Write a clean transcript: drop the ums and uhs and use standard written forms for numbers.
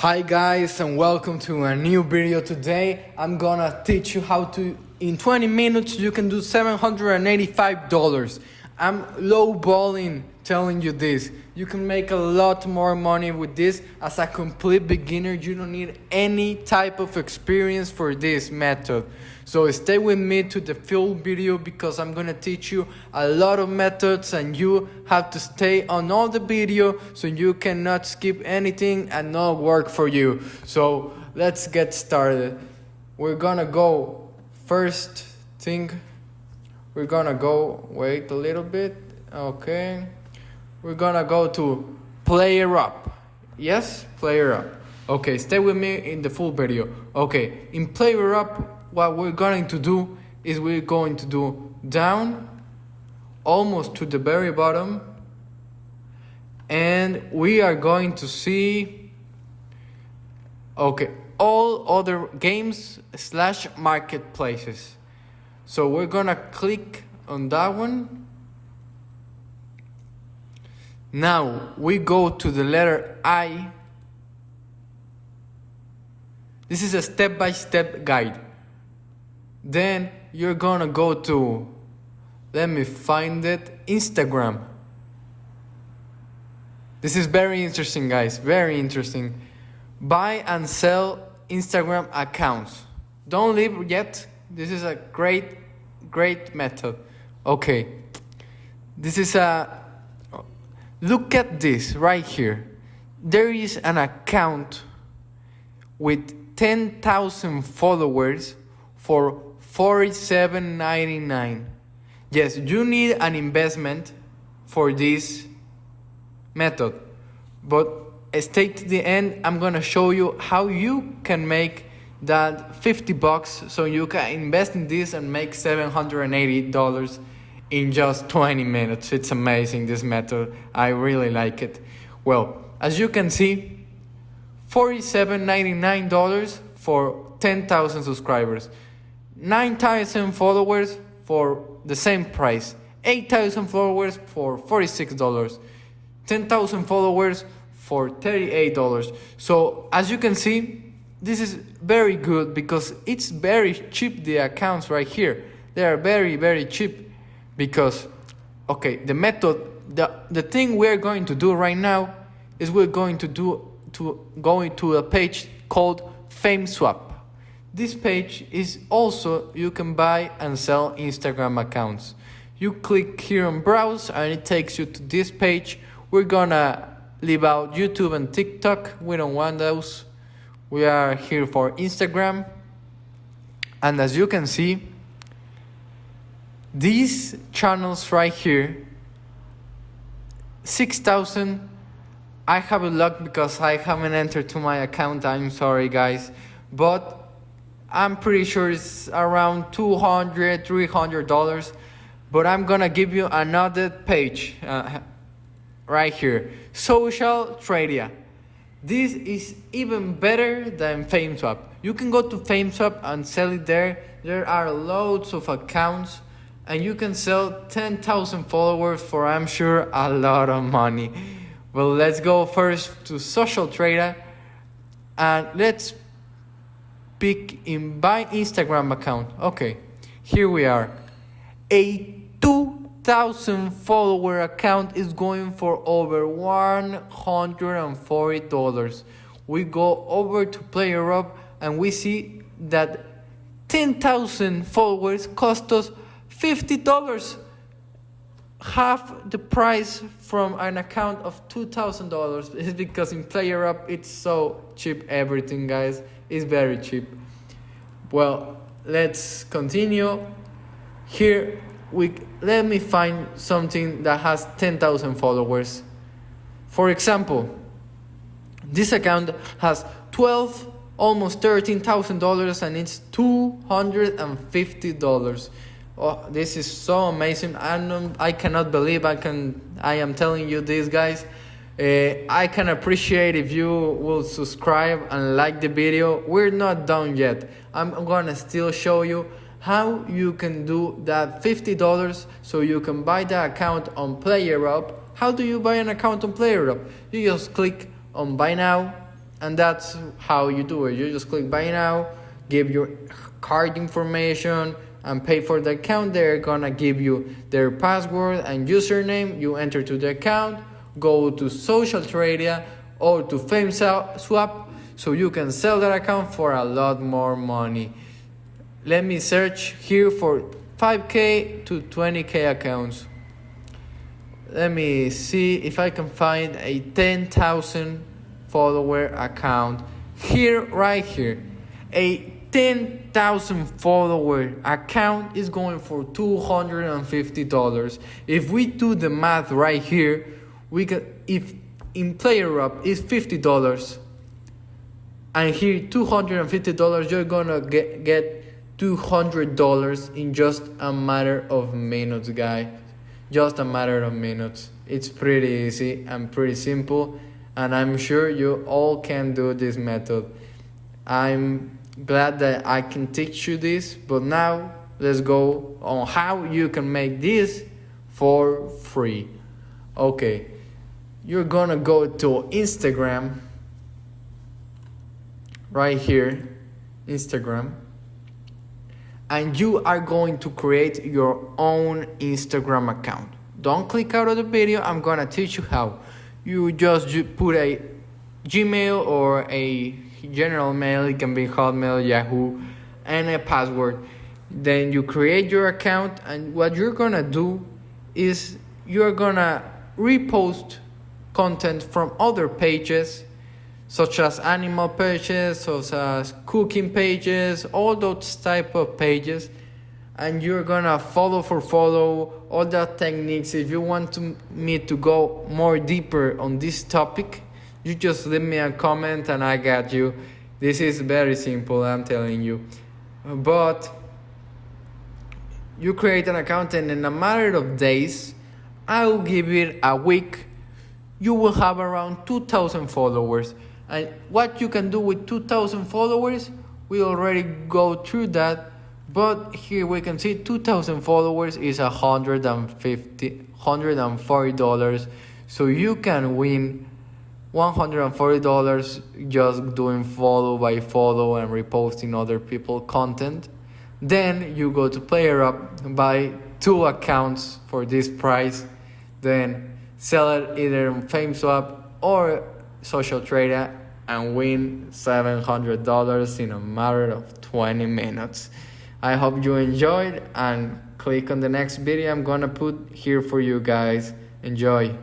Hi guys and welcome to a new video. Today I'm gonna teach you how to, in 20 minutes you can do $785. I'm lowballing telling you this. You can make a lot more money with this. As a complete beginner, you don't need any type of experience for this method. So stay with me to the full video because I'm gonna teach you a lot of methods and you have to stay on all the video so you cannot skip anything and not work for you. So let's get started. We're gonna go first thing. We're gonna go, wait a little bit, okay. We're gonna go to Player Up. Yes, Player Up. Okay, stay with me in the full video. Okay, in Player Up, what we're going to do is we're going to do down, almost to the very bottom, and we are going to see, okay, all other games / marketplaces. So we're gonna click on that one. Now we go to the letter I. This is a step-by-step guide. Then you're gonna go to, let me find it, Instagram. This is very interesting, guys, very interesting. Buy and sell Instagram accounts. Don't leave yet. This is a great method. Okay, this is look at this right here. There is an account with 10,000 followers for $47.99. Yes, you need an investment for this method, but stay to the end. I'm gonna show you how you can make that $50 so you can invest in this and make $780 in just 20 minutes. It's amazing, this method. I really like it. Well, as you can see, $47.99 for 10,000 subscribers, 9,000 followers for the same price, 8,000 followers for $46, 10,000 followers for $38. So as you can see, this is very good because it's very cheap. The accounts right here, they are very cheap because, okay, the method, the thing we're going to do right now is we're going to go into a page called FameSwap. This page is also, you can buy and sell Instagram accounts. You click here on browse and it takes you to this page. We're gonna leave out YouTube and TikTok. We don't want those. We are here for Instagram. And as you can see, these channels right here, 6,000. I have a luck because I haven't entered to my account. I'm sorry, guys. But I'm pretty sure it's around $200, $300. But I'm gonna give you another page right here. Social Tradia. This is even better than FameSwap. You can go to FameSwap and sell it there. There are loads of accounts and you can sell 10,000 followers for, I'm sure, a lot of money. Well, let's go first to Social Trader and let's pick in buy Instagram account. Okay, here we are. A 2,000 follower account is going for over $140. We go over to Player Up and we see that 10,000 followers cost us $50. Half the price from an account of $2,000 is because in Player Up it's so cheap. Everything, guys, is very cheap. Well, let's continue. Here let me find something that has 10,000 followers. For example, this account has almost $13,000 and it's $250. Oh, this is so amazing. I cannot believe I am telling you this, guys. I can appreciate if you will subscribe and like the video. We're not done yet. I'm gonna still show you how you can do that $50 so you can buy the account on Player Up. How do you buy an account on Player Up? You just click on buy now And that's how you do it. You just click buy now, give your card information, and pay for the account. They're gonna give you their password and username. You enter to the account, go to Social Trader or to FameSwap so you can sell that account for a lot more money. Let me search here for 5K to 20K accounts. Let me see if I can find a 10,000 follower account. Right here. A 10,000 follower account is going for $250. If we do the math right here, if in PlayerUp is $50 and here $250, you're gonna get $200 in just a matter of minutes, guys. Just a matter of minutes. It's pretty easy and pretty simple, and I'm sure you all can do this method. I'm glad that I can teach you this, but now let's go on how you can make this for free. Okay, you're gonna go to Instagram, right here, Instagram, and you are going to create your own Instagram account. Don't click out of the video, I'm gonna teach you how. You just put a Gmail or a general mail, it can be Hotmail, Yahoo, and a password. Then you create your account, and what you're gonna do is you're gonna repost content from other pages, such as animal pages, such as cooking pages, all those type of pages, and you're gonna follow all the techniques. If you want me to go more deeper on this topic, you just leave me a comment and I got you. This is very simple, I'm telling you. But you create an account, and in a matter of days, I will give it a week, you will have around 2,000 followers. And what you can do with 2,000 followers, we already go through that. But here we can see 2,000 followers is $140. So you can win $140 just doing follow by follow and reposting other people's content. Then you go to PlayerUp, buy 2 accounts for this price, then sell it either on FameSwap or Social Trader and win $700 in a matter of 20 minutes. I hope you enjoyed, and click on the next video I'm gonna put here for you guys. Enjoy.